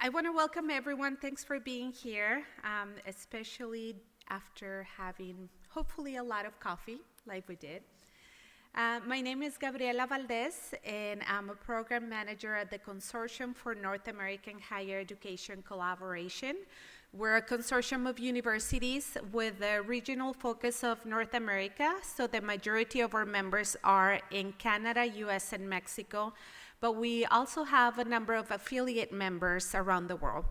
I want to welcome everyone. Thanks for being here, especially after having hopefully a lot of coffee like we did. My name is Gabriela Valdez, and I'm a program manager at the Consortium for North American Higher Education Collaboration. We're a consortium of universities with a regional focus of North America, so the majority of our members are in Canada, US, and Mexico, but we also have a number of affiliate members around the world.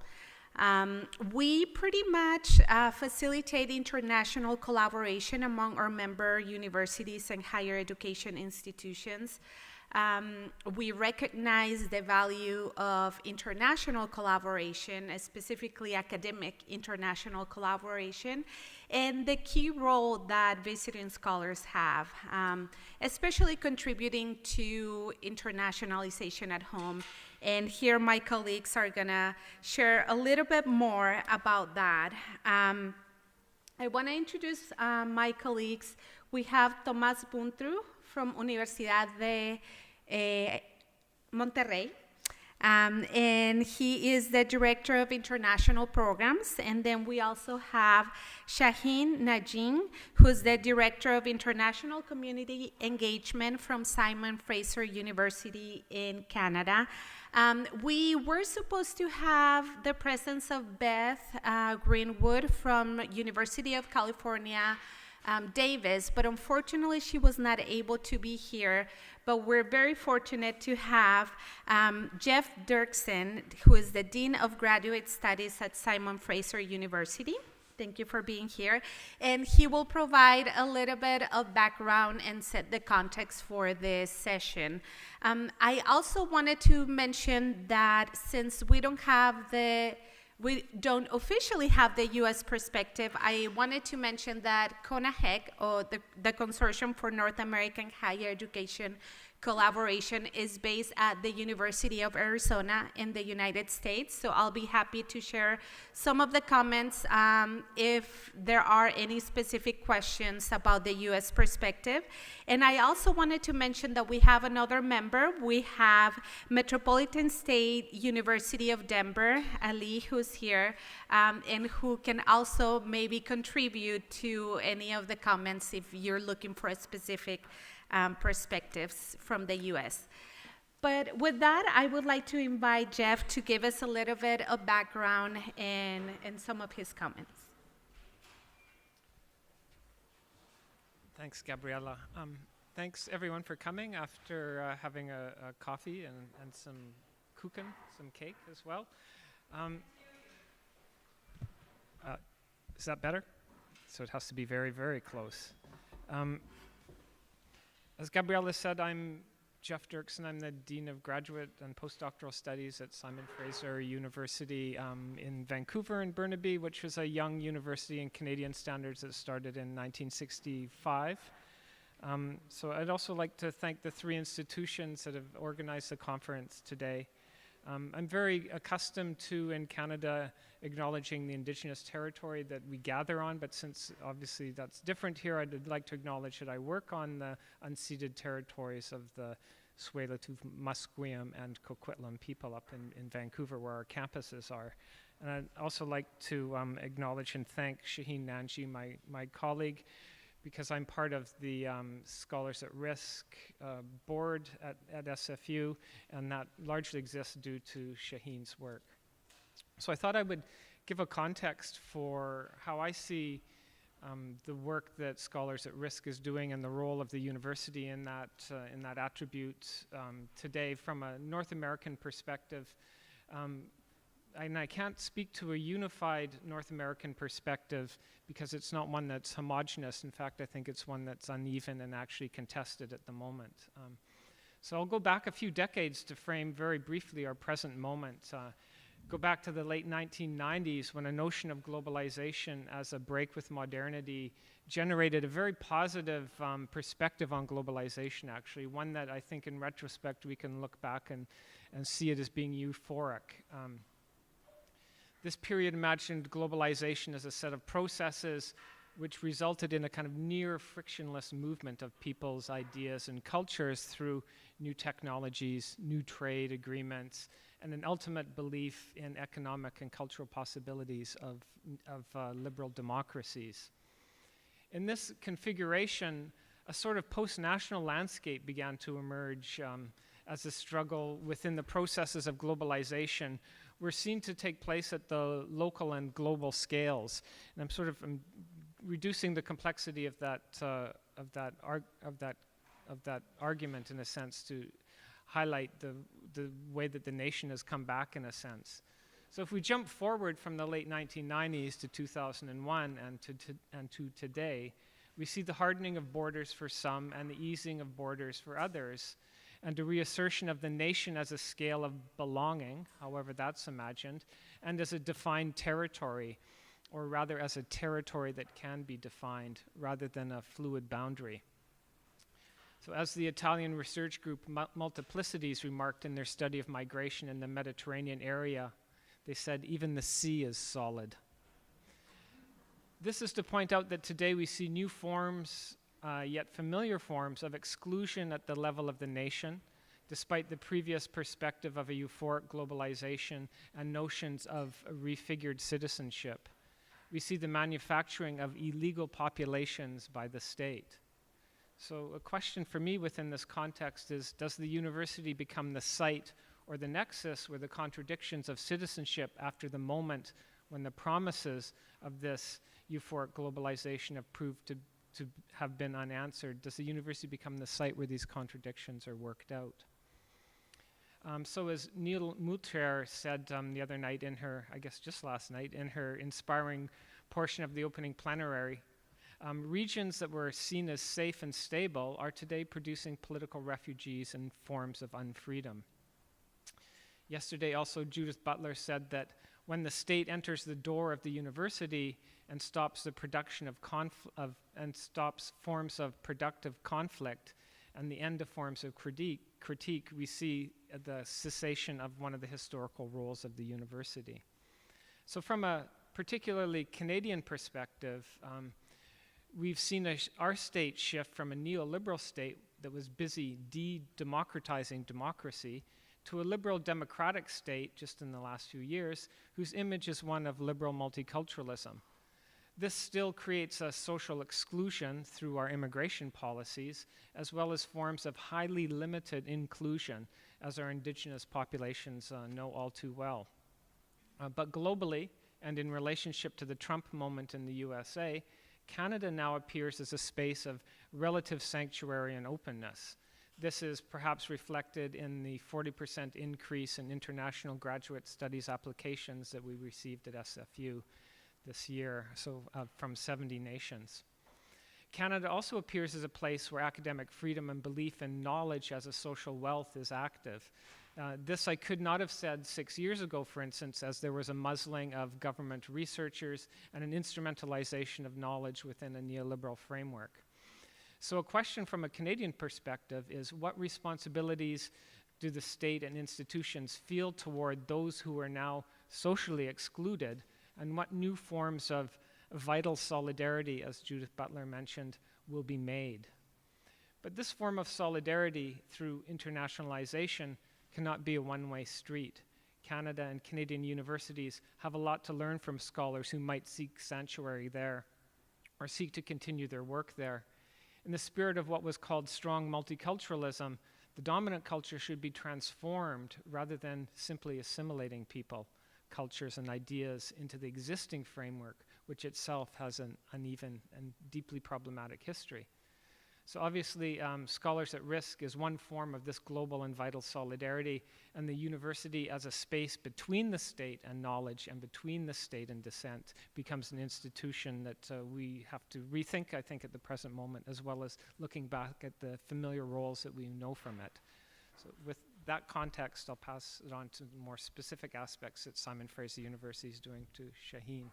We pretty much facilitate international collaboration among our member universities and higher education institutions. We recognize the value of international collaboration, specifically academic international collaboration, and the key role that visiting scholars have, especially contributing to internationalization at home. And here my colleagues are gonna share a little bit more about that. I wanna introduce my colleagues. We have Tomás Buntru from Universidad de Monterrey. And he is the Director of International Programs. And then we also have Shaheen Nanji, who's the Director of International Community Engagement from Simon Fraser University in Canada. We were supposed to have the presence of Beth Greenwood from University of California, Davis, but unfortunately she was not able to be here. But we're very fortunate to have Jeff Derkson, who is the Dean of Graduate Studies at Simon Fraser University. Thank you for being here. And he will provide a little bit of background and set the context for this session. I also wanted to mention that since we don't officially have the U.S. perspective, I wanted to mention that CONAHEC, or the Consortium for North American Higher Education Collaboration, is based at the University of Arizona in the United States. So I'll be happy to share some of the comments if there are any specific questions about the U.S. perspective. And I also wanted to mention that we have another member. We have Metropolitan State University of Denver, Ali, who's here, and who can also maybe contribute to any of the comments if you're looking for a specific perspectives from the U.S. But with that, I would like to invite Jeff to give us a little bit of background and some of his comments. Thanks, Gabriela. Thanks, everyone, for coming after having a coffee and some kuchen, some cake as well. Is that better? So it has to be very, very close. As Gabriela said, I'm Jeff Derkson. I'm the Dean of Graduate and Postdoctoral Studies at Simon Fraser University in Vancouver and Burnaby, which was a young university in Canadian standards that started in 1965. So I'd also like to thank the three institutions that have organized the conference today. I'm very accustomed to, in Canada, acknowledging the Indigenous territory that we gather on, but since obviously that's different here, I'd like to acknowledge that I work on the unceded territories of the Tsleil-Waututh, Musqueam, and Coquitlam people up in Vancouver, where our campuses are. And I'd also like to acknowledge and thank Shaheen Nanji, my colleague, because I'm part of the Scholars at Risk board at SFU, and that largely exists due to Shaheen's work. So I thought I would give a context for how I see the work that Scholars at Risk is doing and the role of the university in that attribute today from a North American perspective. And I can't speak to a unified North American perspective because it's not one that's homogenous. In fact, I think it's one that's uneven and actually contested at the moment. So I'll go back a few decades to frame very briefly our present moment. Go back to the late 1990s when a notion of globalization as a break with modernity generated a very positive perspective on globalization, actually, one that I think in retrospect we can look back and see it as being euphoric. This period imagined globalization as a set of processes which resulted in a kind of near frictionless movement of people's ideas and cultures through new technologies, new trade agreements, and an ultimate belief in economic and cultural possibilities of liberal democracies. In this configuration, a sort of post-national landscape began to emerge as a struggle within the processes of globalization were seen to take place at the local and global scales. And I'm reducing the complexity of that argument in a sense to highlight the way that the nation has come back in a sense. So if we jump forward from the late 1990s to 2001 and to today, we see the hardening of borders for some and the easing of borders for others, and a reassertion of the nation as a scale of belonging, however that's imagined, and as a defined territory, or rather as a territory that can be defined rather than a fluid boundary. So as the Italian research group Multiplicities remarked in their study of migration in the Mediterranean area, they said, even the sea is solid. This is to point out that today we see new forms, yet familiar forms of exclusion at the level of the nation, despite the previous perspective of a euphoric globalization and notions of a refigured citizenship. We see the manufacturing of illegal populations by the state. So a question for me within this context is, does the university become the site or the nexus where the contradictions of citizenship after the moment when the promises of this euphoric globalization have proved to have been unanswered? Does the university become the site where these contradictions are worked out? So as Neil Mouter said the other night in her, I guess just last night, in her inspiring portion of the opening plenary, regions that were seen as safe and stable are today producing political refugees and forms of unfreedom. Yesterday also Judith Butler said that when the state enters the door of the university and stops the production of and stops forms of productive conflict and the end of forms of critique, we see the cessation of one of the historical roles of the university. So from a particularly Canadian perspective, we've seen our state shift from a neoliberal state that was busy de-democratizing democracy to a liberal democratic state just in the last few years, whose image is one of liberal multiculturalism. This still creates a social exclusion through our immigration policies, as well as forms of highly limited inclusion, as our indigenous populations know all too well. But globally, and in relationship to the Trump moment in the USA, Canada now appears as a space of relative sanctuary and openness. This is perhaps reflected in the 40% increase in international graduate studies applications that we received at SFU this year, so from 70 nations. Canada also appears as a place where academic freedom and belief in knowledge as a social wealth is active. This I could not have said 6 years ago, for instance, as there was a muzzling of government researchers and an instrumentalization of knowledge within a neoliberal framework. So a question from a Canadian perspective is, what responsibilities do the state and institutions feel toward those who are now socially excluded, and what new forms of vital solidarity, as Judith Butler mentioned, will be made? But this form of solidarity through internationalization cannot be a one-way street. Canada and Canadian universities have a lot to learn from scholars who might seek sanctuary there or seek to continue their work there. In the spirit of what was called strong multiculturalism, the dominant culture should be transformed rather than simply assimilating people, cultures, and ideas into the existing framework, which itself has an uneven and deeply problematic history. So obviously, Scholars at Risk is one form of this global and vital solidarity, and the university as a space between the state and knowledge and between the state and dissent becomes an institution that we have to rethink, I think, at the present moment, as well as looking back at the familiar roles that we know from it. So with that context, I'll pass it on to the more specific aspects that Simon Fraser University is doing to Shaheen.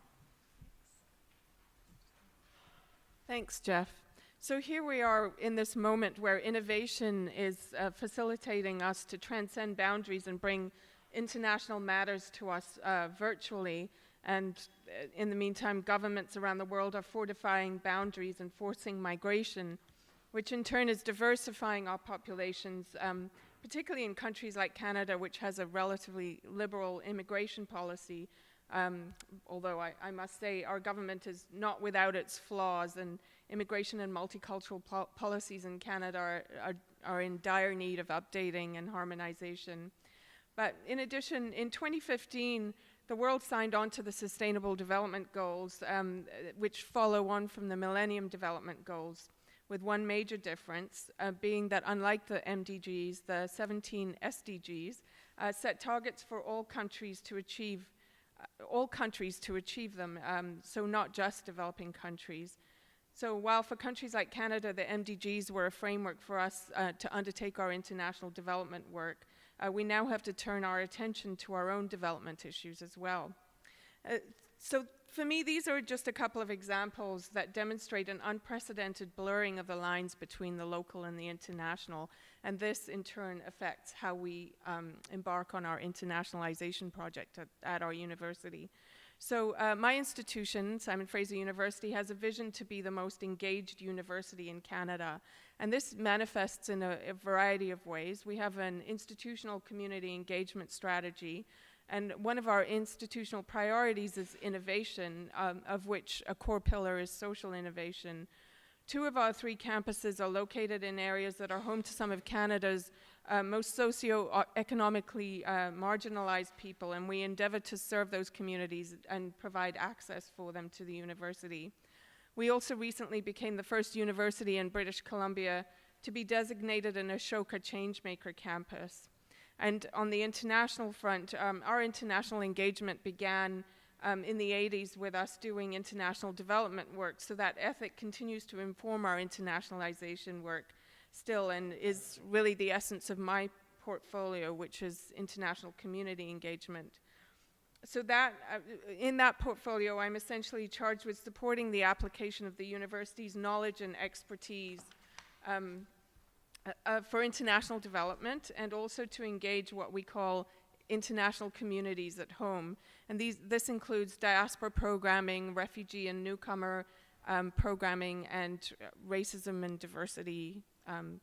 Thanks, Jeff. So here we are in this moment where innovation is facilitating us to transcend boundaries and bring international matters to us virtually. And in the meantime, governments around the world are fortifying boundaries and forcing migration, which in turn is diversifying our populations, particularly in countries like Canada, which has a relatively liberal immigration policy. Although I must say our government is not without its flaws, and immigration and multicultural policies in Canada are in dire need of updating and harmonization. But in addition, in 2015, the world signed on to the Sustainable Development Goals, which follow on from the Millennium Development Goals, with one major difference being that unlike the MDGs, the 17 SDGs set targets for all countries to achieve them, so not just developing countries. So while for countries like Canada, the MDGs were a framework for us to undertake our international development work, we now have to turn our attention to our own development issues as well. So for me, these are just a couple of examples that demonstrate an unprecedented blurring of the lines between the local and the international, and this in turn affects how we embark on our internationalization project at our university. So my institution, Simon Fraser University, has a vision to be the most engaged university in Canada, and this manifests in a variety of ways. We have an institutional community engagement strategy, and one of our institutional priorities is innovation, of which a core pillar is social innovation. 2 of our 3 campuses are located in areas that are home to some of Canada's most socio-economically marginalized people, and we endeavor to serve those communities and provide access for them to the university. We also recently became the first university in British Columbia to be designated an Ashoka Changemaker campus. And on the international front, our international engagement began in the 80s with us doing international development work, so that ethic continues to inform our internationalization work still, and is really the essence of my portfolio, which is international community engagement. So that, in that portfolio, I'm essentially charged with supporting the application of the university's knowledge and expertise for international development, and also to engage what we call international communities at home. And this includes diaspora programming, refugee and newcomer programming, and racism and diversity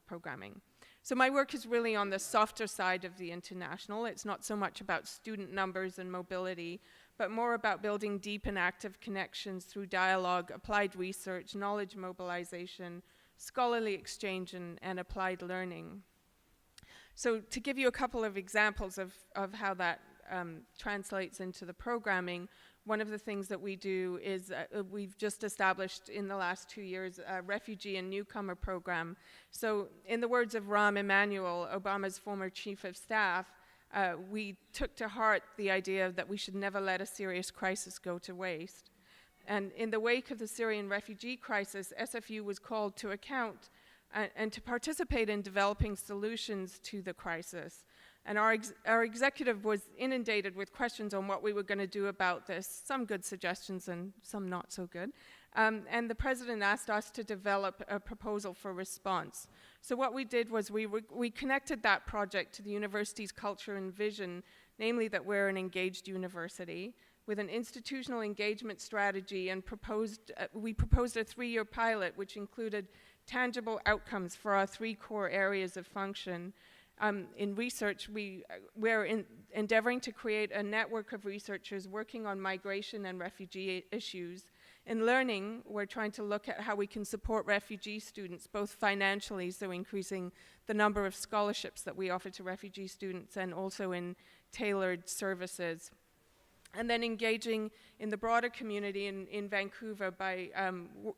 programming. So my work is really on the softer side of the international. It's not so much about student numbers and mobility, but more about building deep and active connections through dialogue, applied research, knowledge mobilization, scholarly exchange, and applied learning. So to give you a couple of examples of how that translates into the programming, one of the things that we do is we've just established in the last 2 years a refugee and newcomer program. So in the words of Rahm Emanuel, Obama's former chief of staff, we took to heart the idea that we should never let a serious crisis go to waste. And in the wake of the Syrian refugee crisis, SFU was called to account and to participate in developing solutions to the crisis. And our executive was inundated with questions on what we were going to do about this, some good suggestions and some not so good. And the president asked us to develop a proposal for response. So what we did was we connected that project to the university's culture and vision, namely that we're an engaged university, with an institutional engagement strategy, and we proposed a 3-year pilot which included tangible outcomes for our 3 core areas of function. In research, we're endeavoring to create a network of researchers working on migration and refugee issues. In learning, we're trying to look at how we can support refugee students, both financially, so increasing the number of scholarships that we offer to refugee students, and also in tailored services. And then engaging in the broader community in Vancouver by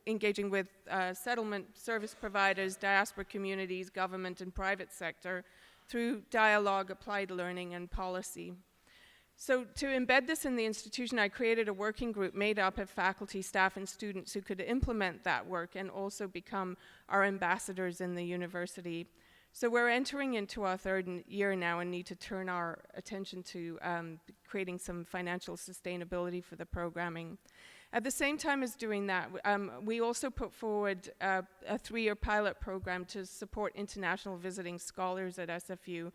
engaging with settlement service providers, diaspora communities, government and private sector through dialogue, applied learning, and policy. So to embed this in the institution, I created a working group made up of faculty, staff, and students who could implement that work and also become our ambassadors in the university. So we're entering into our 3rd year now and need to turn our attention to creating some financial sustainability for the programming. At the same time as doing that, we also put forward a 3-year pilot program to support international visiting scholars at SFU.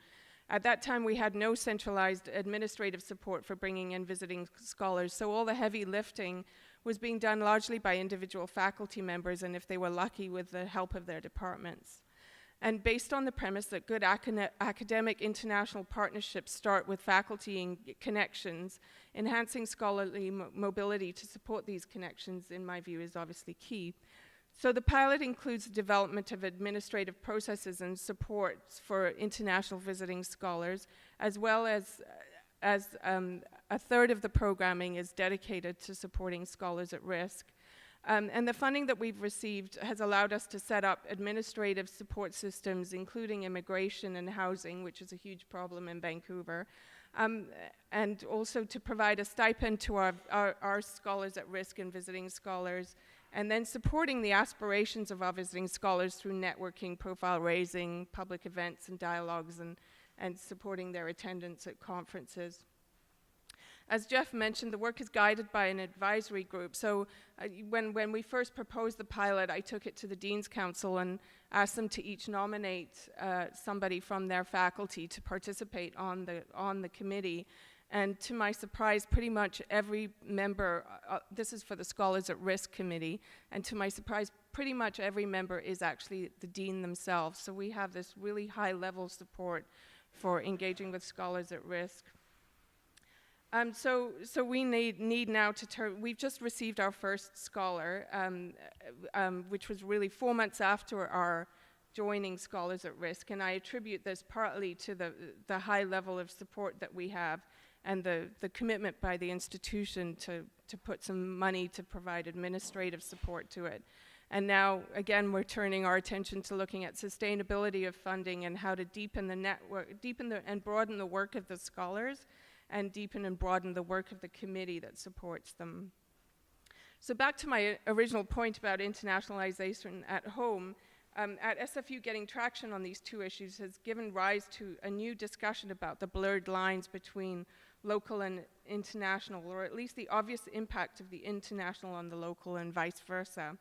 At that time, we had no centralized administrative support for bringing in visiting scholars, so all the heavy lifting was being done largely by individual faculty members, and if they were lucky, with the help of their departments. And based on the premise that good academic international partnerships start with faculty connections, enhancing scholarly mobility to support these connections, in my view, is obviously key. So the pilot includes the development of administrative processes and supports for international visiting scholars, as well as a third of the programming is dedicated to supporting scholars at risk. And the funding that we've received has allowed us to set up administrative support systems, including immigration and housing, which is a huge problem in Vancouver, and also to provide a stipend to our scholars at risk and visiting scholars, and then supporting the aspirations of our visiting scholars through networking, profile raising, public events and dialogues, and supporting their attendance at conferences. As Jeff mentioned, the work is guided by an advisory group. So when we first proposed the pilot, I took it to the Dean's Council and asked them to each nominate somebody from their faculty to participate on the committee. And to my surprise, pretty much every member, this is for the Scholars at Risk Committee, and to my surprise, pretty much every member is actually the dean themselves. So we have this really high-level support for engaging with scholars at risk. So we need now to turn, we've just received our first scholar, which was really 4 months after our joining Scholars at Risk, and I attribute this partly to the high level of support that we have and the commitment by the institution to put some money to provide administrative support to it. And now, again, we're turning our attention to looking at sustainability of funding and how to deepen the network, and broaden the work of the scholars, and deepen and broaden the work of the committee that supports them. So back to my original point about internationalization at home, at SFU, getting traction on these two issues has given rise to a new discussion about the blurred lines between local and international, or at least the obvious impact of the international on the local and vice versa.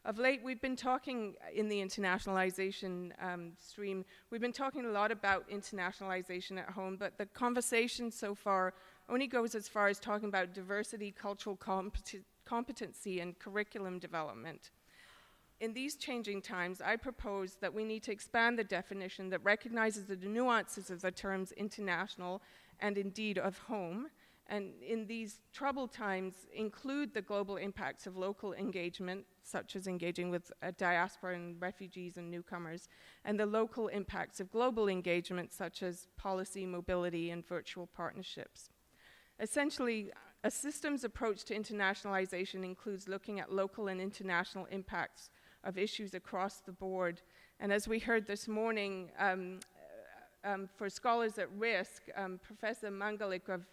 Of late, we've been talking in the internationalization stream, we've been talking a lot about internationalization at home, but the conversation so far only goes as far as talking about diversity, cultural competency, and curriculum development. In these changing times, I propose that we need to expand the definition that recognizes the nuances of the terms international and indeed of home, and in these troubled times include the global impacts of local engagement, such as engaging with diaspora and refugees and newcomers, and the local impacts of global engagement, such as policy, mobility, and virtual partnerships. Essentially, a systems approach to internationalization includes looking at local and international impacts of issues across the board. And as we heard this morning, for scholars at risk, Professor Mangalik of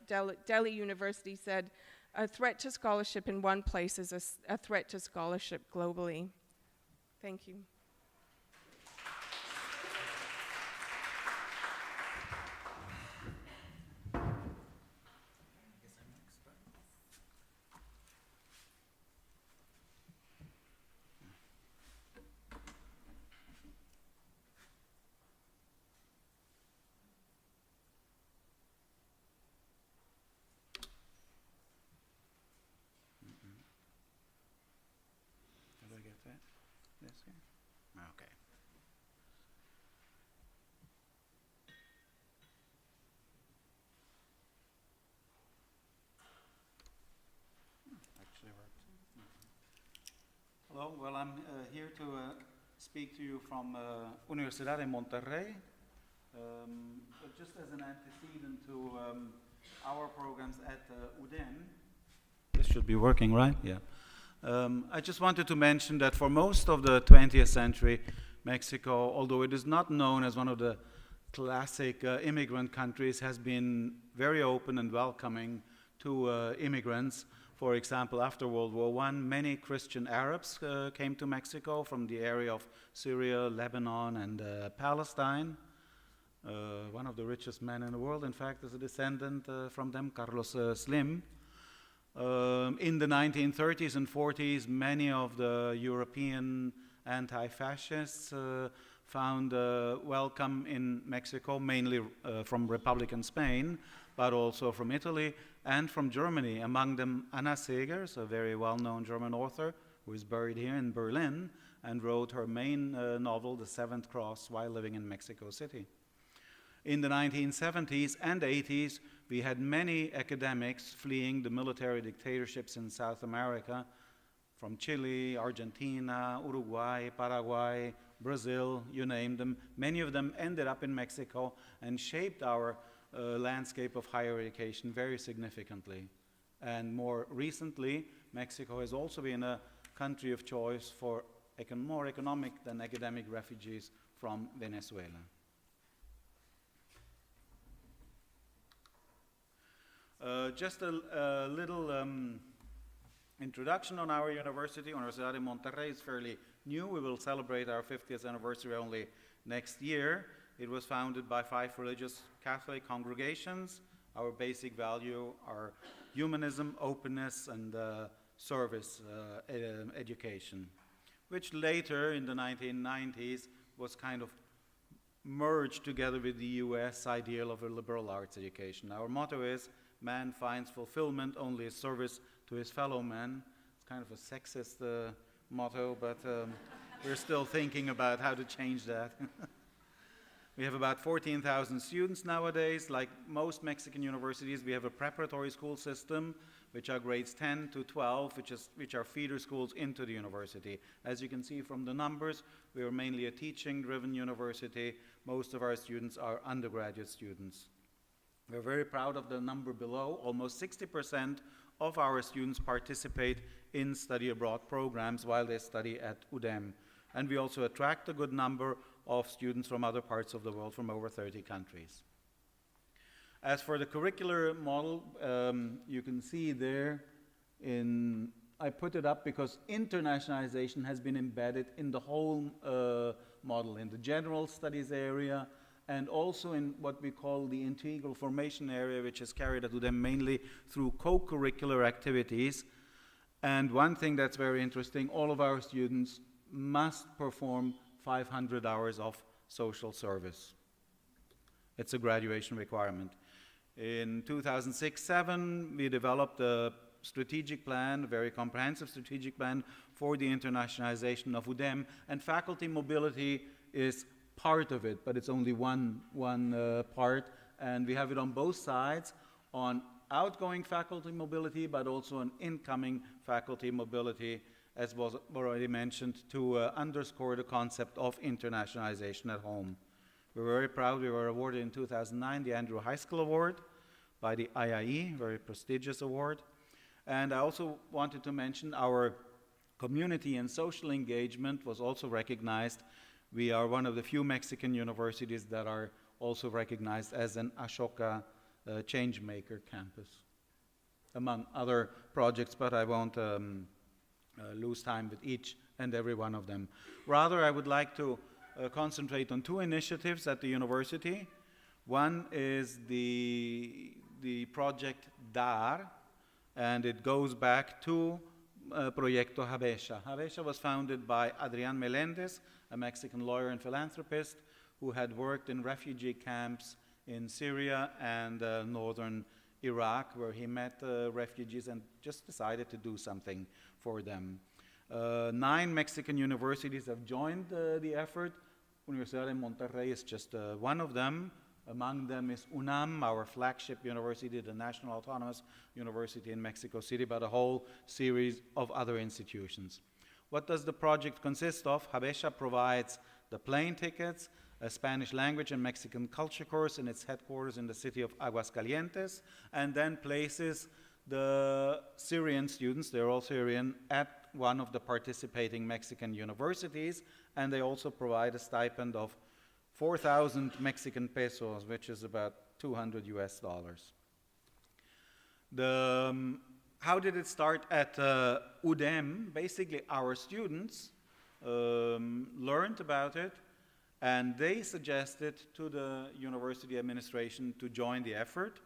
Delhi University said, a threat to scholarship in one place is a threat to scholarship globally. Thank you. Okay. Actually works. Hello, well, I'm here to speak to you from Universidad in Monterrey. But just as an antecedent to our programs at UDEN. This should be working, right? Yeah. I just wanted to mention that for most of the 20th century, Mexico, although it is not known as one of the classic immigrant countries, has been very open and welcoming to immigrants. For example, after World War I, many Christian Arabs came to Mexico from the area of Syria, Lebanon, and Palestine. One of the richest men in the world, in fact, is a descendant from them, Carlos Slim. In the 1930s and 40s, many of the European anti-fascists found welcome in Mexico, mainly from Republican Spain, but also from Italy and from Germany. Among them, Anna Segers, a very well-known German author who is buried here in Berlin and wrote her main novel, The Seventh Cross, while living in Mexico City. In the 1970s and 80s, we had many academics fleeing the military dictatorships in South America, from Chile, Argentina, Uruguay, Paraguay, Brazil, you name them. Many of them ended up in Mexico and shaped our landscape of higher education very significantly. And more recently, Mexico has also been a country of choice for more economic than academic refugees from Venezuela. Just a little introduction on our university. Universidad de Monterrey is fairly new. We will celebrate our 50th anniversary only next year. It was founded by 5 religious Catholic congregations. Our basic value are humanism, openness, and service education, which later in the 1990s was kind of merged together with the US ideal of a liberal arts education. Our motto is, man finds fulfillment only as service to his fellow man. It's kind of a sexist motto, but we're still thinking about how to change that. We have about 14,000 students nowadays. Like most Mexican universities, we have a preparatory school system, which are grades 10 to 12, which are feeder schools into the university. As you can see from the numbers, we are mainly a teaching-driven university. Most of our students are undergraduate students. We're very proud of the number below. Almost 60% of our students participate in study abroad programs while they study at UDEM. And we also attract a good number of students from other parts of the world, from over 30 countries. As for the curricular model, you can see there I put it up because internationalization has been embedded in the whole model, in the general studies area, and also in what we call the integral formation area, which is carried out to them mainly through co-curricular activities. And one thing that's very interesting, all of our students must perform 500 hours of social service. It's a graduation requirement. In 2006-07, we developed a strategic plan, a very comprehensive strategic plan for the internationalization of UDEM, and faculty mobility is part of it, but it's only one part, and we have it on both sides, on outgoing faculty mobility, but also on incoming faculty mobility, as was already mentioned, to underscore the concept of internationalization at home. We're very proud we were awarded in 2009 the Andrew High School Award by the IIE, very prestigious award. And I also wanted to mention our community and social engagement was also recognized. We are one of the few Mexican universities that are also recognized as an Ashoka Changemaker campus, among other projects, but I won't lose time with each and every one of them. Rather, I would like to concentrate on 2 initiatives at the university. One is the project DAR, and it goes back to Proyecto Habesha. Habesha was founded by Adrián Meléndez, a Mexican lawyer and philanthropist who had worked in refugee camps in Syria and northern Iraq, where he met refugees and just decided to do something for them. 9 Mexican universities have joined the effort. Universidad de Monterrey is just one of them. Among them is UNAM, our flagship university, the National Autonomous University in Mexico City, but a whole series of other institutions. What does the project consist of? Habesha provides the plane tickets, a Spanish language and Mexican culture course in its headquarters in the city of Aguascalientes, and then places the Syrian students, they're all Syrian, at one of the participating Mexican universities, and they also provide a stipend of 4,000 Mexican pesos, which is about $200 US. How did it start at UDEM? Basically, our students learned about it, and they suggested to the university administration to join the effort,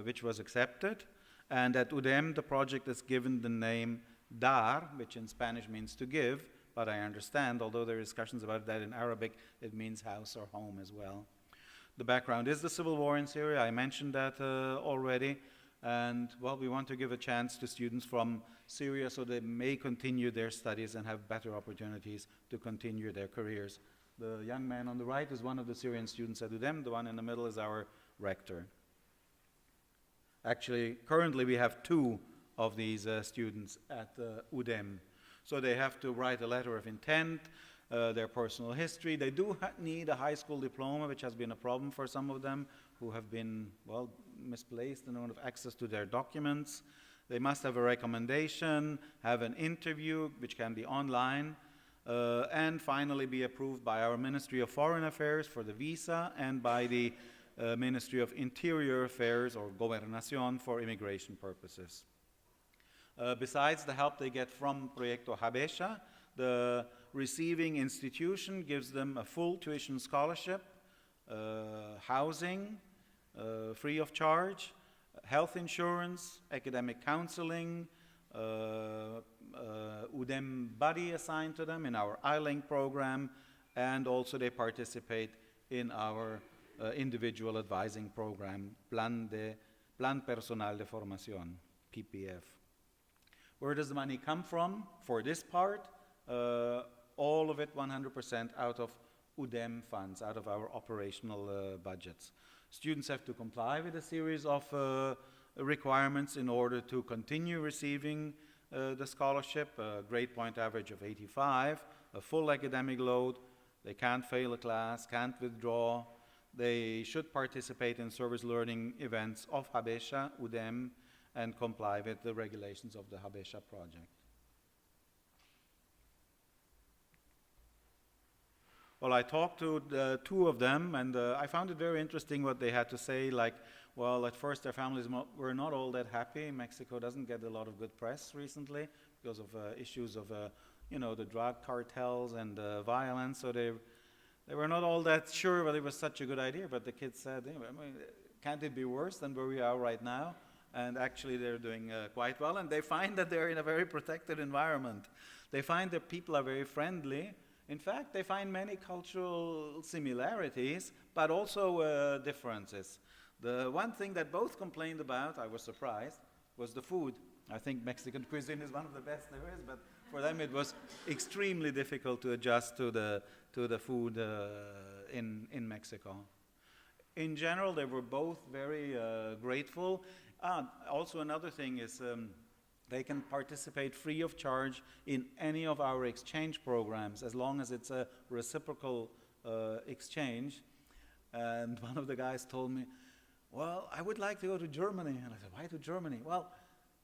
which was accepted. And at UDEM, the project is given the name DAR, which in Spanish means to give, but I understand, although there are discussions about that in Arabic, it means house or home as well. The background is the civil war in Syria. I mentioned that already. And, well, we want to give a chance to students from Syria so they may continue their studies and have better opportunities to continue their careers. The young man on the right is one of the Syrian students at UDEM. The one in the middle is our rector. Actually, currently we have 2 of these students at UDEM. So they have to write a letter of intent, their personal history. They do need a high school diploma, which has been a problem for some of them who have been, well, misplaced and don't have access to their documents. They must have a recommendation, have an interview, which can be online, and finally be approved by our Ministry of Foreign Affairs for the visa and by the Ministry of Interior Affairs, or Gobernación, for immigration purposes. Besides the help they get from Proyecto Habesha, the receiving institution gives them a full tuition scholarship, housing, free of charge, health insurance, academic counseling, UDEM buddy assigned to them in our iLink program, and also they participate in our individual advising program, Plan Personal de Formación, PPF. Where does the money come from for this part? All of it 100% out of UDEM funds, out of our operational budgets. Students have to comply with a series of requirements in order to continue receiving the scholarship, a grade point average of 85, a full academic load. They can't fail a class, can't withdraw. They should participate in service learning events of Habesha, UDEM, and comply with the regulations of the Habesha project. Well, I talked to the 2 of them, and I found it very interesting what they had to say. Like, well, at first their families were not all that happy. Mexico doesn't get a lot of good press recently because of issues of, you know, the drug cartels and violence. So they were not all that sure whether it was such a good idea. But the kids said, can't it be worse than where we are right now? And actually they're doing quite well. And they find that they're in a very protected environment. They find that people are very friendly. In fact, they find many cultural similarities, but also differences. The one thing that both complained about, I was surprised, was the food. I think Mexican cuisine is one of the best there is, but for them it was extremely difficult to adjust to the food in Mexico. In general, they were both very grateful. Also, another thing is they can participate free of charge in any of our exchange programs as long as it's a reciprocal exchange. And one of the guys told me, well, I would like to go to Germany. And I said, why to Germany? Well,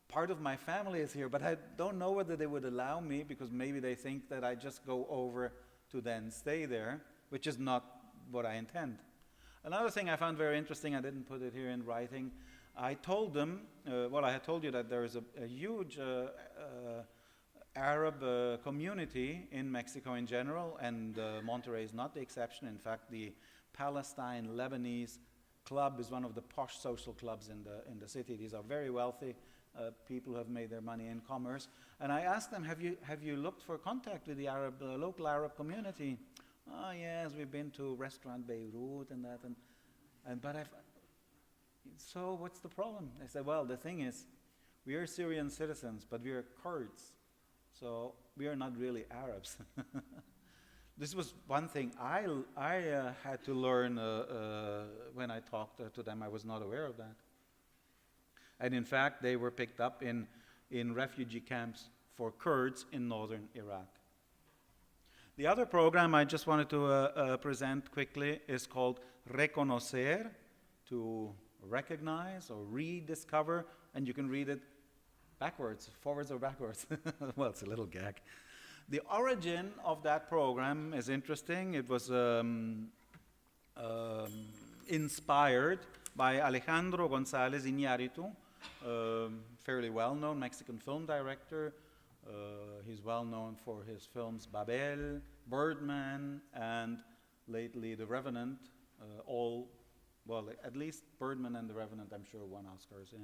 part of my family is here, but I don't know whether they would allow me because maybe they think that I just go over to then stay there, which is not what I intend. Another thing I found very interesting, I didn't put it here in writing, I told them, well, I had told you that there is a huge Arab community in Mexico in general, and Monterrey is not the exception. In fact, the Palestine-Lebanese club is one of the posh social clubs in the city. These are very wealthy people who have made their money in commerce. And I asked them, have you looked for contact with the local Arab community? Oh, yes, we've been to Restaurant Beirut and that. But so what's the problem? I said, well, the thing is, we are Syrian citizens, but we are Kurds. So we are not really Arabs. This was one thing I had to learn when I talked to them. I was not aware of that. And in fact, they were picked up in refugee camps for Kurds in northern Iraq. The other program I just wanted to present quickly is called Reconocer, to recognize or rediscover, and you can read it backwards, forwards or backwards. Well, it's a little gag. The origin of that program is interesting. It was inspired by Alejandro González Iñárritu, fairly well-known Mexican film director. He's well-known for his films Babel, Birdman, and lately The Revenant. Well, at least Birdman and The Revenant, I'm sure, won Oscars. Yeah.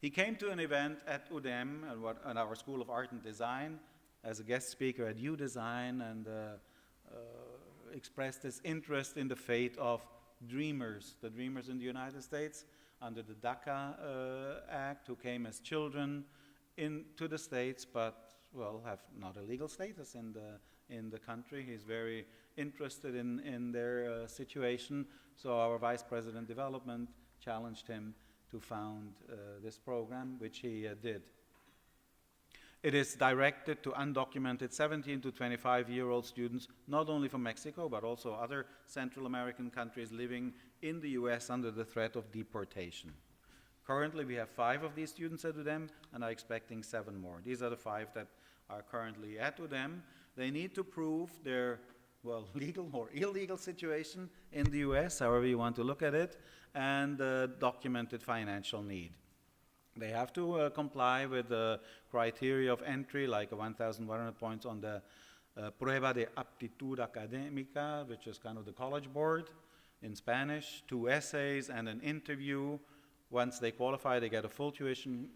He came to an event at UDEM, at our School of Art and Design, as a guest speaker at U-Design and expressed his interest in the fate of dreamers, the dreamers in the United States under the DACA Act, who came as children into the States, but, well, have not a legal status in the country. He's very interested in their situation, so our Vice President Development challenged him to found this program, which he did. It is directed to undocumented 17 to 25-year-old students, not only from Mexico, but also other Central American countries living in the US under the threat of deportation. Currently, we have 5 of these students at UDEM, and are expecting 7 more. These are the 5 that are currently at UDEM. They need to prove their, well, legal or illegal situation in the US, however you want to look at it, and documented financial need. They have to comply with the criteria of entry, like 1,100 points on the Prueba de Aptitud Académica, which is kind of the college board in Spanish, 2 essays and an interview. Once they qualify, they get a full tuition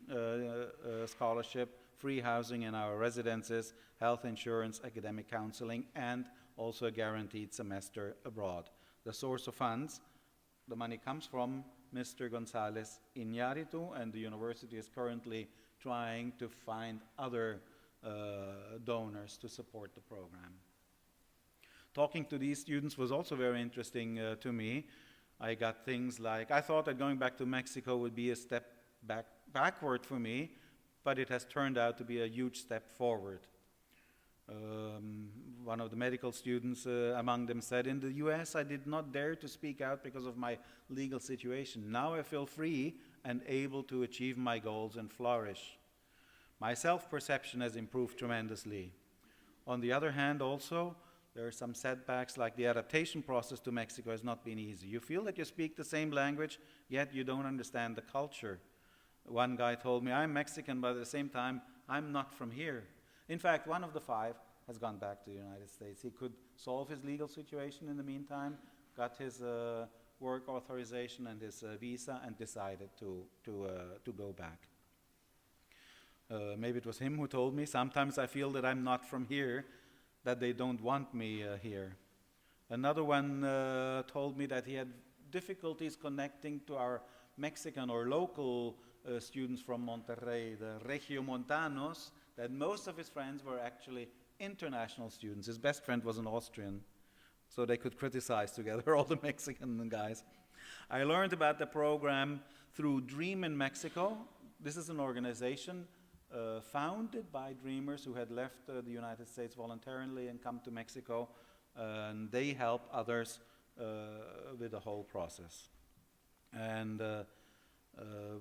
scholarship, free housing in our residences, health insurance, academic counseling, and also a guaranteed semester abroad. The source of funds, the money comes from Mr. Gonzalez Iñárritu, and the university is currently trying to find other donors to support the program. Talking to these students was also very interesting to me. I got things like, I thought that going back to Mexico would be a step backward for me, but it has turned out to be a huge step forward. One of the medical students among them said, in the US I did not dare to speak out because of my legal situation. Now I feel free and able to achieve my goals and flourish. My self-perception has improved tremendously. On the other hand also, there are some setbacks, like the adaptation process to Mexico has not been easy. You feel that you speak the same language, yet you don't understand the culture. One guy told me, I'm Mexican, but at the same time, I'm not from here. In fact, one of the 5 has gone back to the United States. He could solve his legal situation in the meantime, got his work authorization and his visa, and decided to go back. Maybe it was him who told me, sometimes I feel that I'm not from here, that they don't want me here. Another one told me that he had difficulties connecting to our Mexican or local students from Monterrey, the Regiomontanos, that most of his friends were actually international students. His best friend was an Austrian, so they could criticize together, all the Mexican guys. I learned about the program through Dream in Mexico. This is an organization founded by dreamers who had left the United States voluntarily and come to Mexico, and they help others with the whole process. And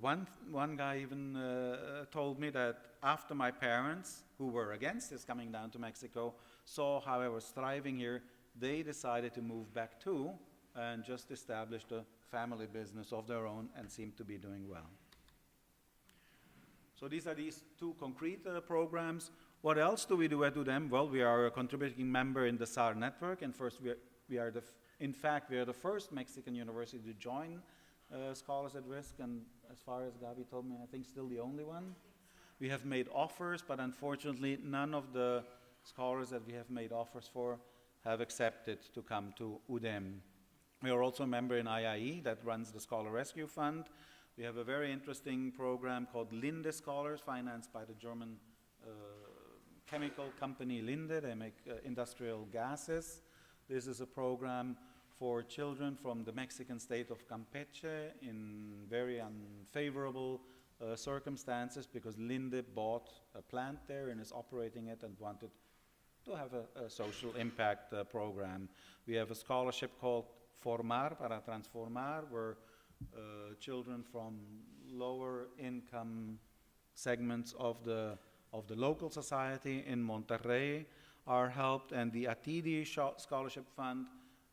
one guy even told me that after my parents, who were against his coming down to Mexico, saw how I was thriving here, they decided to move back too and just established a family business of their own and seem to be doing well. So these are these 2 concrete programs. What else do we do at UDEM? Well, we are a contributing member in the SAR network, and first we are the first Mexican university to join Scholars at Risk, and as far as Gabi told me, I think still the only one. We have made offers, but unfortunately none of the scholars that we have made offers for have accepted to come to UDEM. We are also a member in IIE that runs the Scholar Rescue Fund. We have a very interesting program called Linde Scholars, financed by the German chemical company Linde. They make industrial gases. This is a program for children from the Mexican state of Campeche in very unfavorable circumstances, because Linde bought a plant there and is operating it and wanted to have a social impact program. We have a scholarship called Formar para Transformar, where children from lower income segments of the local society in Monterrey are helped, and the Atidi Scholarship Fund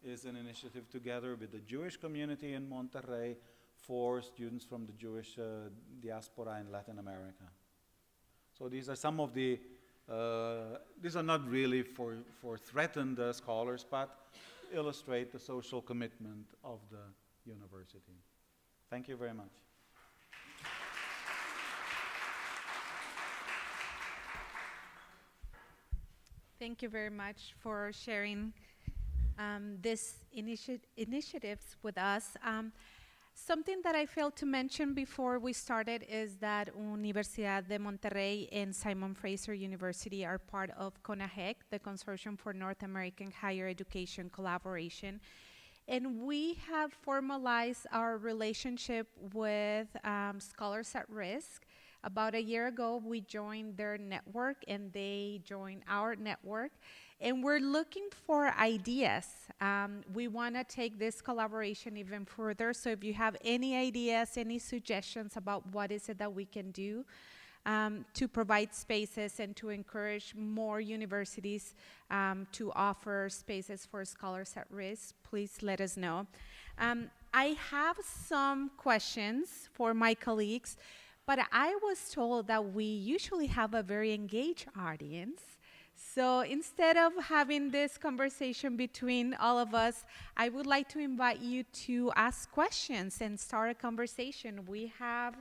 is an initiative together with the Jewish community in Monterrey for students from the Jewish diaspora in Latin America. So these are some of the, these are not really for threatened scholars, but illustrate the social commitment of the university. Thank you very much. Thank you very much for sharing this initiatives with us. Something that I failed to mention before we started is that Universidad de Monterrey and Simon Fraser University are part of CONAHEC, the Consortium for North American Higher Education Collaboration. And we have formalized our relationship with Scholars at Risk. About a year ago, we joined their network and they joined our network. And we're looking for ideas. We want to take this collaboration even further. So if you have any ideas, any suggestions about what is it that we can do to provide spaces and to encourage more universities to offer spaces for scholars at risk, please let us know. I have some questions for my colleagues, but I was told that we usually have a very engaged audience. So instead of having this conversation between all of us, I would like to invite you to ask questions and start a conversation. We have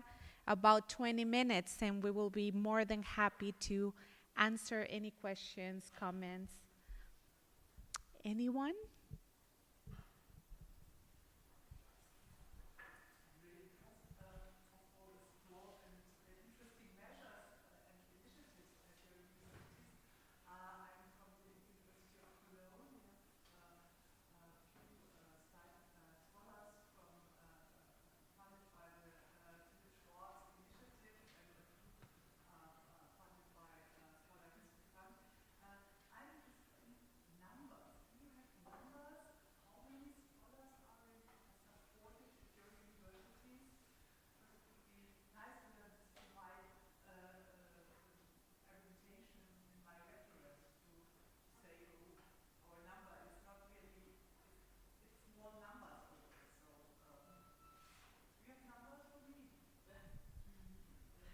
about 20 minutes, and we will be more than happy to answer any questions, comments. Anyone?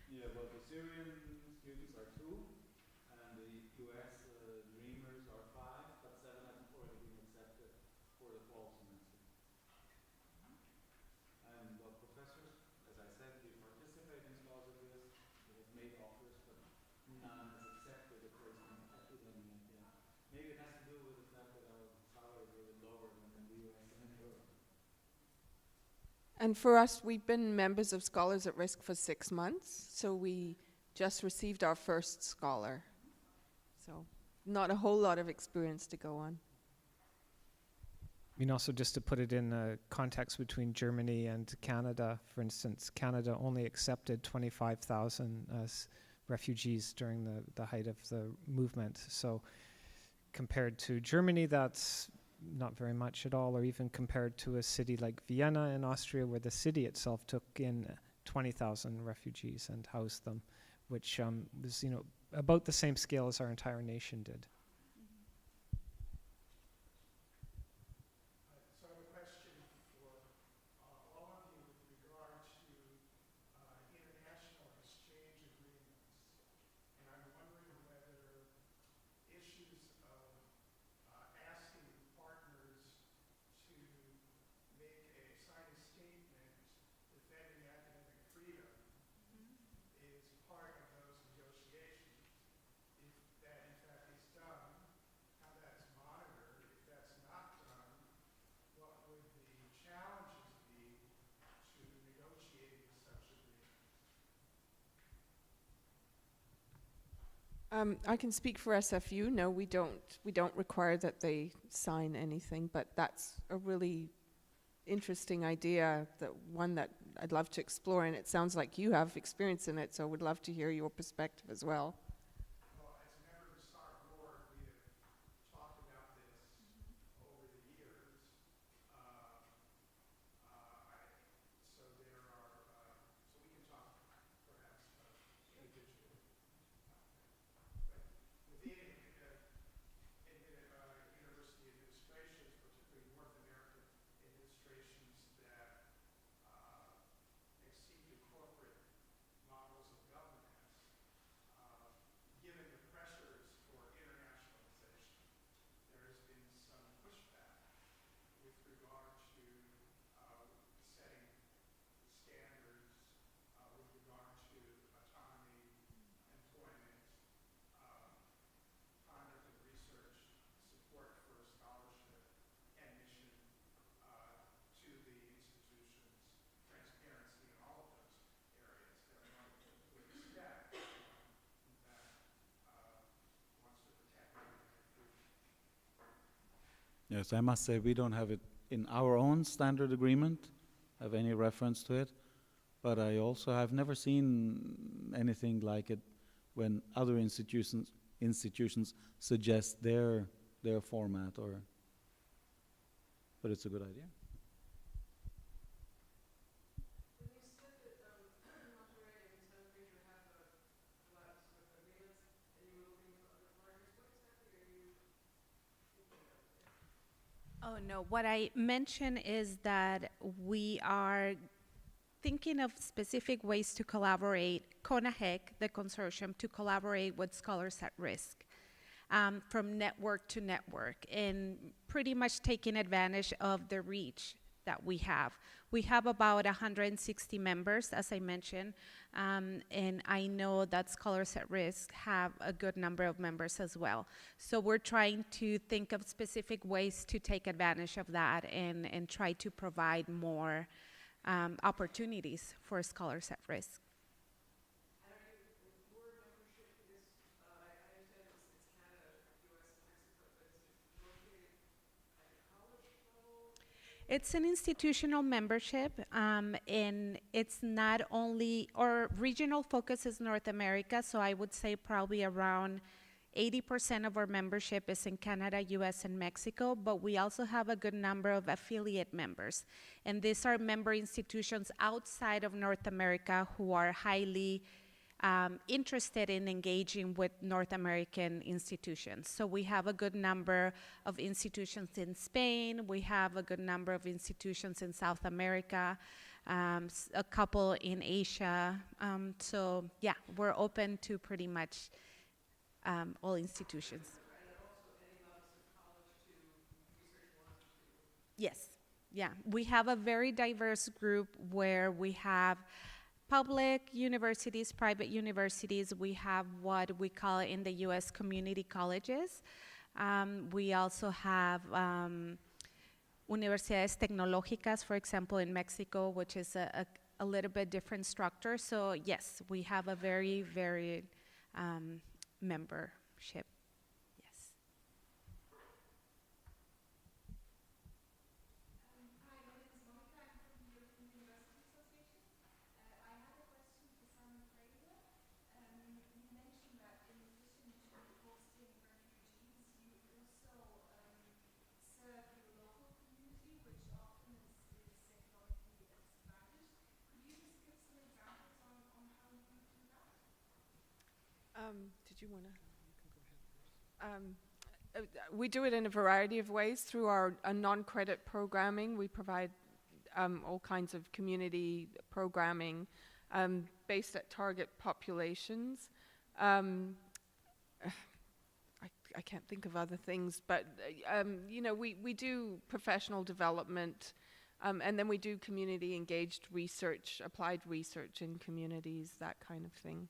Yeah, well, the Syrian students are 2, and the US Dreamers are 5, but 7 hasn't already been accepted for the fall semester. And well, professors, as I said, we participate in Scholars at Risk. We have made offers, but none has accepted a placement at UDEM yet. Maybe it has to do with the fact that our salary is a little lower than in the US and in Europe. And for us, we've been members of Scholars at Risk for 6 months, so we just received our first scholar. So not a whole lot of experience to go on. I mean, also just to put it in a context between Germany and Canada, for instance, Canada only accepted 25,000 refugees during the height of the movement. So compared to Germany, that's not very much at all, or even compared to a city like Vienna in Austria, where the city itself took in 20,000 refugees and housed them, which was, about the same scale as our entire nation did. So I have a question for all of you with regard to international exchange agreements. And I'm wondering whether issues of asking partners to sign a statement defending academic freedom is part of those negotiations. If that in fact is done, how that's monitored. If that's not done, what would the challenges be to negotiating such agreements? I can speak for SFU. No, we don't require that they sign anything, but that's a really interesting idea, one that I'd love to explore, and it sounds like you have experience in it, so I would love to hear your perspective as well. Well, as a member of the STAR board, we have talked about this over the years. So there are, so we can talk perhaps individually. But within university administrations, particularly North American administrations that exceed the corporate models of governance, Yes, I must say we don't have it in our own standard agreement, have any reference to it, but I also have never seen anything like it when other institutions suggest their format, or, but it's a good idea. Oh, no. What I mentioned is that we are thinking of specific ways to collaborate, CONAHEC, the consortium, to collaborate with scholars at risk, from network to network, and pretty much taking advantage of the reach that we have. We have about 160 members, as I mentioned, and I know that Scholars at Risk have a good number of members as well. So we're trying to think of specific ways to take advantage of that and try to provide more opportunities for Scholars at Risk. It's an institutional membership, and it's not only, our regional focus is North America, so I would say probably around 80% of our membership is in Canada, US, and Mexico, but we also have a good number of affiliate members. And these are member institutions outside of North America who are highly interested in engaging with North American institutions. So we have a good number of institutions in Spain, we have a good number of institutions in South America, a couple in Asia. So yeah, we're open to pretty much all institutions. Yes, yeah. We have a very diverse group where we have public universities, private universities. We have what we call in the US community colleges. We also have Universidades Tecnológicas, for example, in Mexico, which is a little bit different structure. So yes, we have a very varied membership. Yes. Did you want to? We do it in a variety of ways through our non-credit programming. We provide all kinds of community programming based at target populations. I can't think of other things, but you know, we do professional development, and then we do community engaged research, applied research in communities, that kind of thing.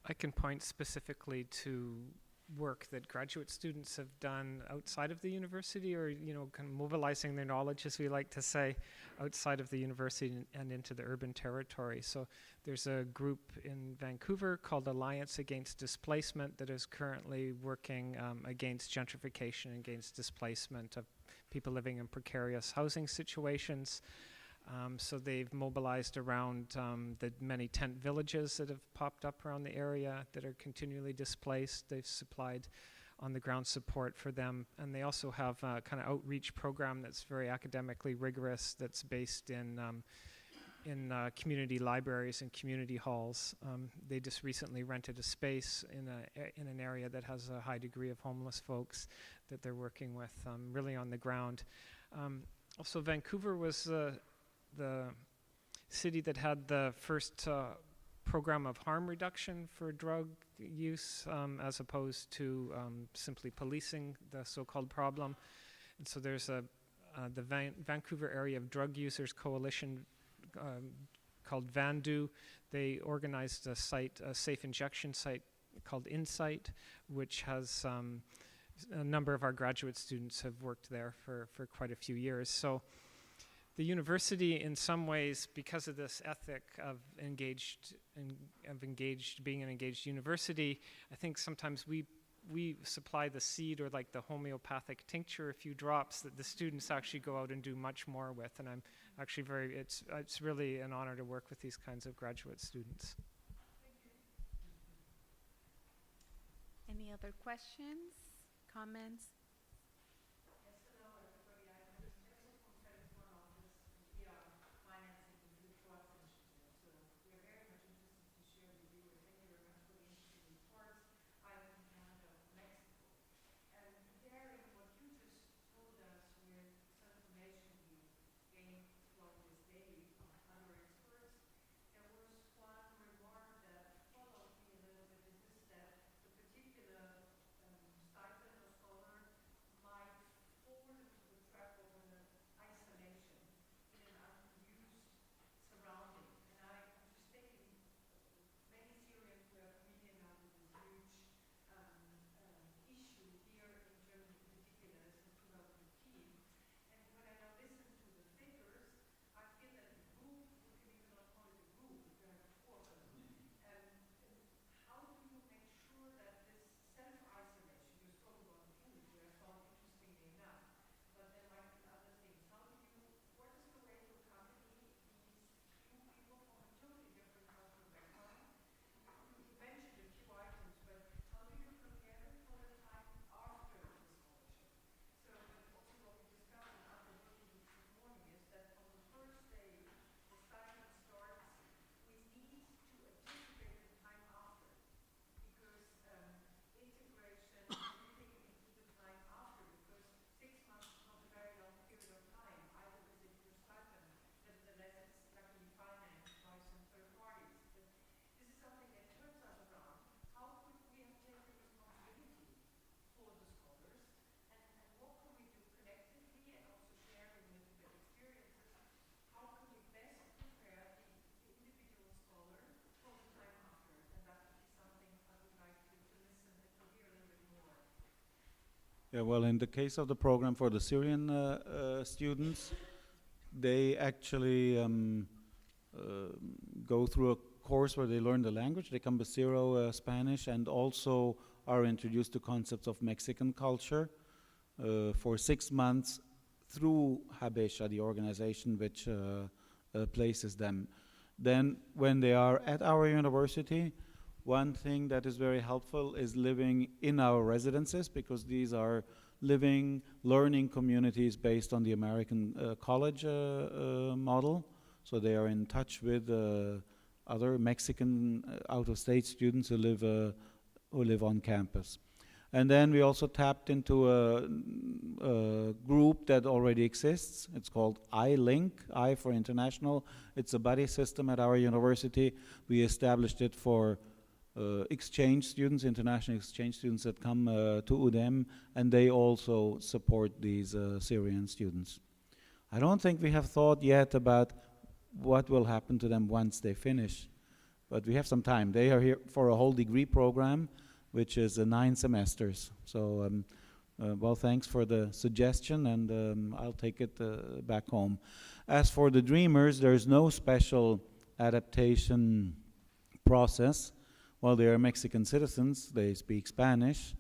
I can point specifically to work that graduate students have done outside of the university, or, you know, kind of mobilizing their knowledge, as we like to say, outside of the university and into the urban territory. So there's a group in Vancouver called Alliance Against Displacement that is currently working against gentrification, against displacement of people living in precarious housing situations. So they've mobilized around the many tent villages that have popped up around the area that are continually displaced. They've supplied on-the-ground support for them. And they also have a kind of outreach program that's very academically rigorous, that's based in community libraries and community halls. They just recently rented a space in an area that has a high degree of homeless folks that they're working with really on the ground. Also, Vancouver was the city that had the first program of harm reduction for drug use, as opposed to simply policing the so-called problem. And so there's the Vancouver Area of Drug Users Coalition called VANDU. They organized a site, a safe injection site called Insight, which has a number of our graduate students have worked there for quite a few years. So the university, in some ways, because of this ethic of being an engaged university, I think sometimes we we supply the seed or like the homeopathic tincture, a few drops that the students actually go out and do much more with. And I'm actually it's really an honor to work with these kinds of graduate students. Any other questions, comments? Yeah, well, in the case of the program for the Syrian students, they actually go through a course where they learn the language. They come with zero Spanish and also are introduced to concepts of Mexican culture for 6 months through Habesha, the organization which places them. Then when they are at our university, one thing that is very helpful is living in our residences, because these are living, learning communities based on the American college model. So they are in touch with other Mexican out-of-state students who live on campus. And then we also tapped into a group that already exists. It's called iLink, I for international. It's a buddy system at our university. We established it for exchange students, international exchange students that come to UDEM, and they also support these Syrian students. I don't think we have thought yet about what will happen to them once they finish, but we have some time. They are here for a whole degree program, which is 9 semesters. So, well, thanks for the suggestion, and I'll take it back home. As for the Dreamers, there's no special adaptation process. Well, they are Mexican citizens, they speak Spanish,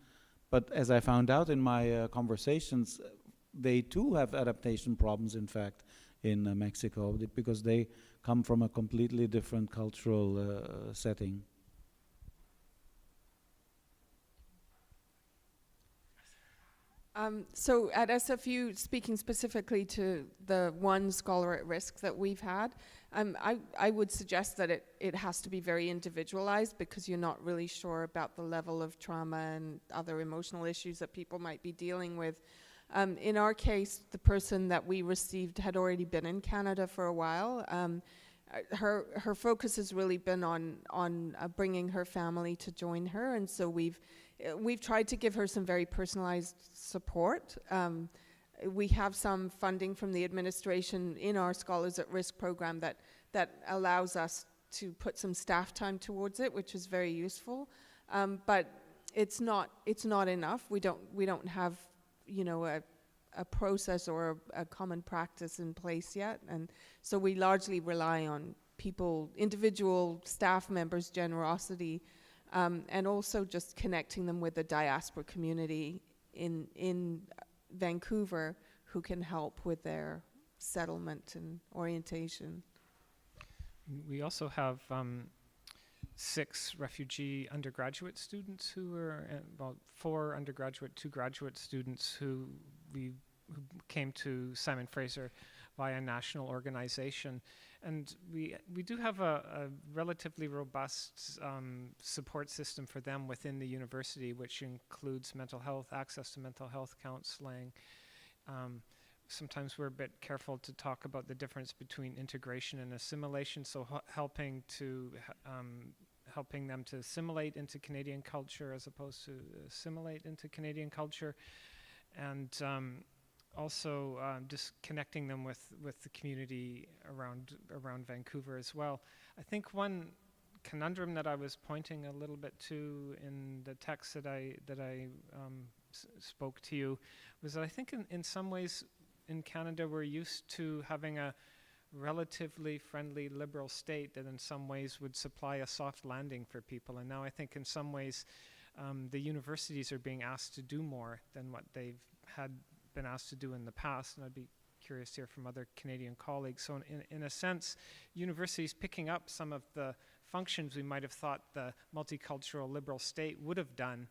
but as I found out in my conversations, they too have adaptation problems, in fact, in Mexico, because they come from a completely different cultural setting. So at SFU, speaking specifically to the one scholar at risk that we've had, I would suggest that it has to be very individualized, because you're not really sure about the level of trauma and other emotional issues that people might be dealing with. In our case, the person that we received had already been in Canada for a while. Her focus has really been on bringing her family to join her, and so we've tried to give her some very personalized support. We have some funding from the administration in our Scholars at Risk program that allows us to put some staff time towards it, which is very useful. But it's not enough. We don't have, you know, a process or a common practice in place yet, and so we largely rely on individual staff members' generosity and also just connecting them with the diaspora community in Vancouver who can help with their settlement and orientation. We also have 6 refugee undergraduate students who are, well, 4 undergraduate, 2 graduate students who came to Simon Fraser via a national organization. And we do have a relatively robust support system for them within the university, which includes mental health, access to mental health counseling. Sometimes we're a bit careful to talk about the difference between integration and assimilation, so helping them to assimilate into Canadian culture as opposed to assimilate into Canadian culture, and also just connecting them with the community around Vancouver as well. I think one conundrum that I was pointing a little bit to in the text that I spoke to you was that I think in some ways in Canada we're used to having a relatively friendly liberal state that in some ways would supply a soft landing for people, and now I think in some ways the universities are being asked to do more than what they've had been asked to do in the past, and I'd be curious to hear from other Canadian colleagues. So in a sense, universities picking up some of the functions we might have thought the multicultural liberal state would have done,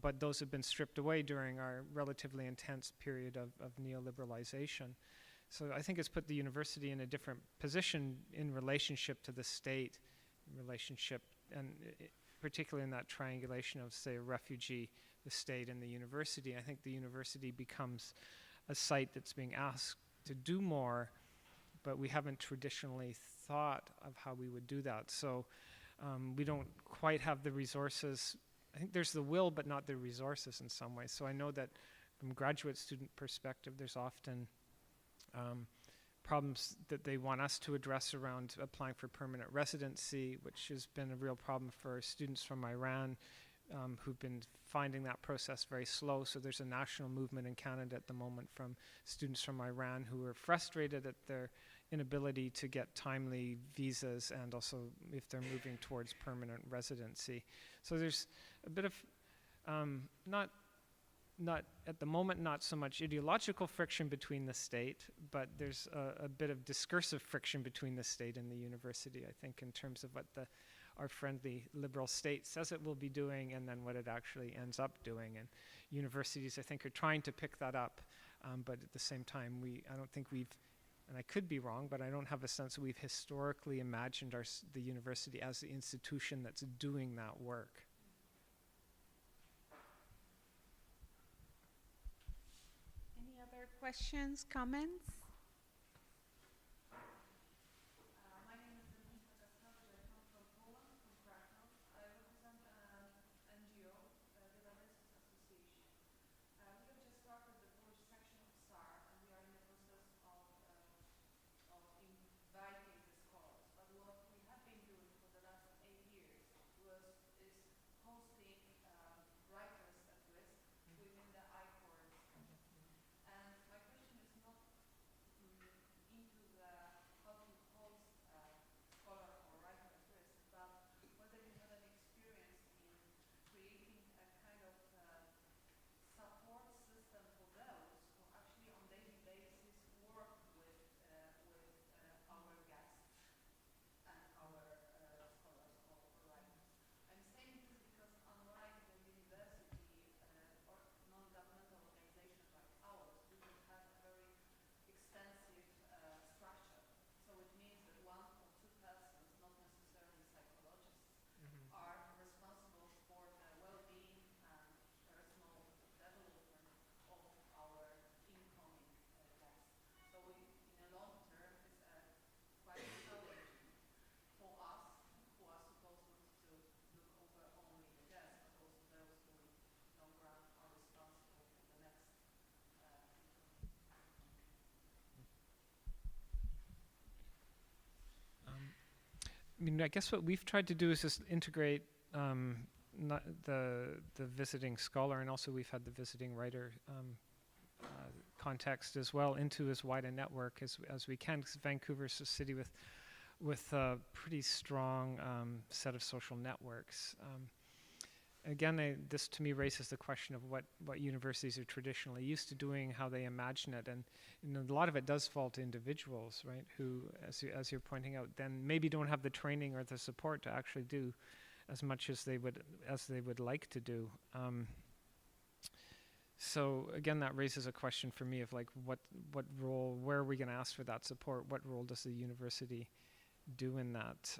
but those have been stripped away during our relatively intense period of neoliberalization. So I think it's put the university in a different position in relationship to the state, and particularly in that triangulation of, say, a refugee, the state, and the university. I think the university becomes a site that's being asked to do more, but we haven't traditionally thought of how we would do that. So we don't quite have the resources. I think there's the will, but not the resources in some ways. So I know that from a graduate student perspective, there's often problems that they want us to address around applying for permanent residency, which has been a real problem for students from Iran who've been finding that process very slow. So there's a national movement in Canada at the moment from students from Iran who are frustrated at their inability to get timely visas, and also if they're moving towards permanent residency. So there's a bit of not at the moment, not so much ideological friction between the state, but there's a bit of discursive friction between the state and the university, I think, in terms of what our friendly liberal state says it will be doing and then what it actually ends up doing. And universities, I think, are trying to pick that up, but at the same time, I don't think we've, and I could be wrong, but I don't have a sense that we've historically imagined the university as the institution that's doing that work. Any other questions, comments? My name is Nanji. I come from Poland, from Krakow. I represent an NGO, the Valdez Association. We have just started the Polish section of SAR, and we are in the process of inviting the scholars. But what we have been doing for the last 8 years is hosting writers at risk within the I-Corps. And my question is not into the how to host scholar or writer at risk, but whether you have an experience in creating a kind of support system for those who actually on daily basis work with our guests and our scholars or writers. I'm saying this because unlike the university or non-governmental organizations like ours, we don't have a very extensive structure. So it means that 1 or 2 persons, not necessarily psychologists, are responsible for the well-being and personal development of our incoming guests. So in the long term, it's quite challenging for us, who are supposed to look over only the guests, but also those who in long run are responsible for the next I mean, I guess what we've tried to do is just integrate not the visiting scholar, and also we've had the visiting writer context as well into as wide a network as we can, because Vancouver's a city with a pretty strong set of social networks. again, this to me raises the question of what universities are traditionally used to doing, how they imagine it, and a lot of it does fall to individuals, right? Who, as you're pointing out, then maybe don't have the training or the support to actually do as much as they would like to do. So again, that raises a question for me of like what role, where are we going to ask for that support? What role does the university do in that?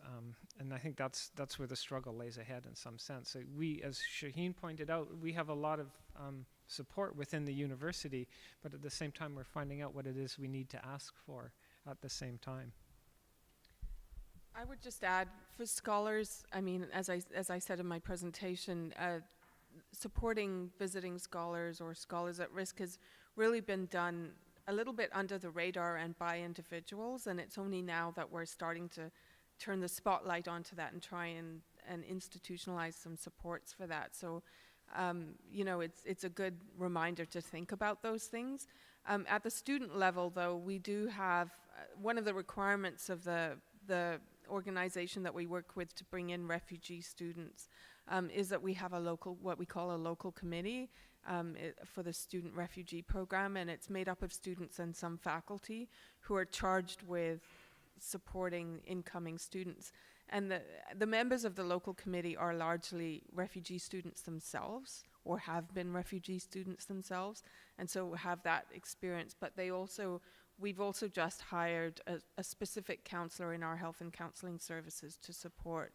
And I think that's where the struggle lays ahead in some sense. So we, as Shaheen pointed out, we have a lot of support within the university, but at the same time we're finding out what it is we need to ask for at the same time. I would just add, for scholars, I mean, as I said in my presentation, supporting visiting scholars or scholars at risk has really been done a little bit under the radar and by individuals, and it's only now that we're starting to turn the spotlight onto that and try and institutionalize some supports for that. So, you know, it's a good reminder to think about those things. At the student level, though, we do have one of the requirements of the organization that we work with to bring in refugee students is that we have a local, what we call a local committee for the student refugee program, and it's made up of students and some faculty who are charged with supporting incoming students. And the members of the local committee are largely refugee students themselves, or have been refugee students themselves, and so have that experience. But we've also just hired a specific counselor in our health and counseling services to support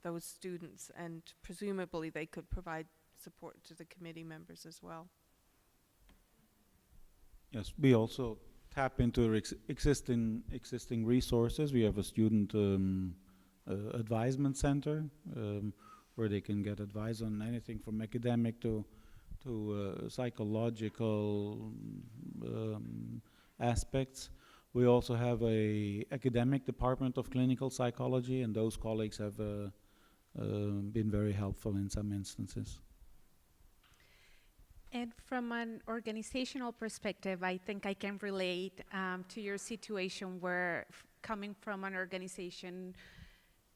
those students, and presumably they could provide support to the committee members as well. Yes, we also tap into existing resources. We have a student advisement center where they can get advice on anything from academic to psychological aspects. We also have a academic department of clinical psychology, and those colleagues have been very helpful in some instances. And from an organizational perspective, I think I can relate to your situation where coming from an organization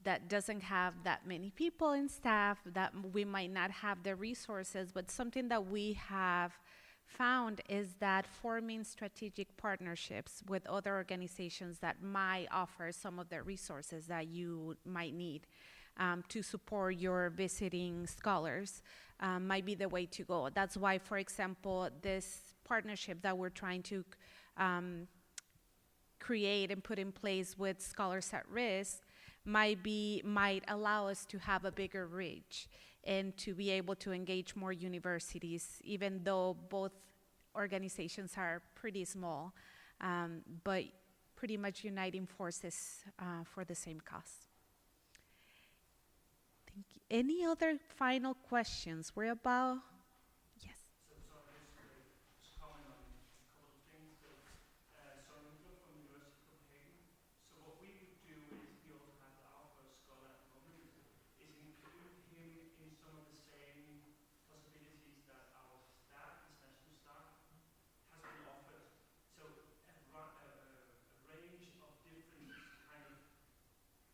that doesn't have that many people in staff, that we might not have the resources, but something that we have found is that forming strategic partnerships with other organizations that might offer some of the resources that you might need to support your visiting scholars might be the way to go. That's why, for example, this partnership that we're trying to create and put in place with Scholars at Risk might allow us to have a bigger reach and to be able to engage more universities, even though both organizations are pretty small, but pretty much uniting forces for the same cause. Thank you. Any other final questions? We're about, yes. So just comment on a couple of things. So I'm from the University of Copenhagen. So what we would do is, we also have our first scholar at the moment, is include him in some of the same possibilities that our staff, international staff, has been offered. So a range of different kind of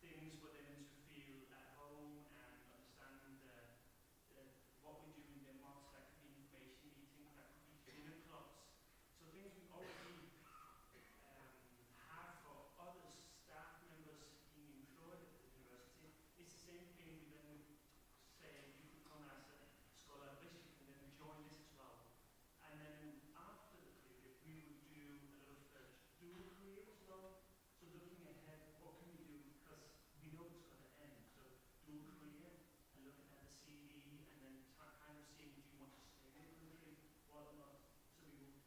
things for them to feel at home and understand what we do in Denmark. So that could be information meetings, that could be dinner clubs. So things we already have for other staff members being employed at the university. It's the same thing we then would say you could come as a scholar at risk and then join this as well. And then after the period, we would do a lot of dual career as well. So looking ahead, what can we do? Because we know it's going to end. So dual career and looking at the CV and then kind of seeing if you want to stay in the country, what not. So we will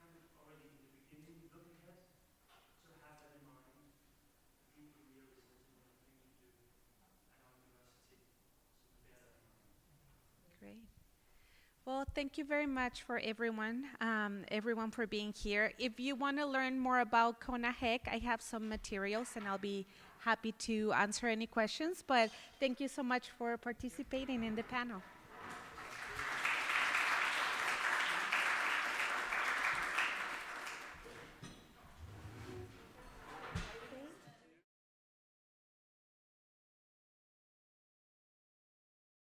kind of already in the beginning look ahead. So have that in mind. Dual career is also one of the things we do at our university. So bear that in mind. Great. Well, thank you very much for everyone for being here. If you want to learn more about CONAHEC, I have some materials and I'll be happy to answer any questions. But thank you so much for participating in the panel.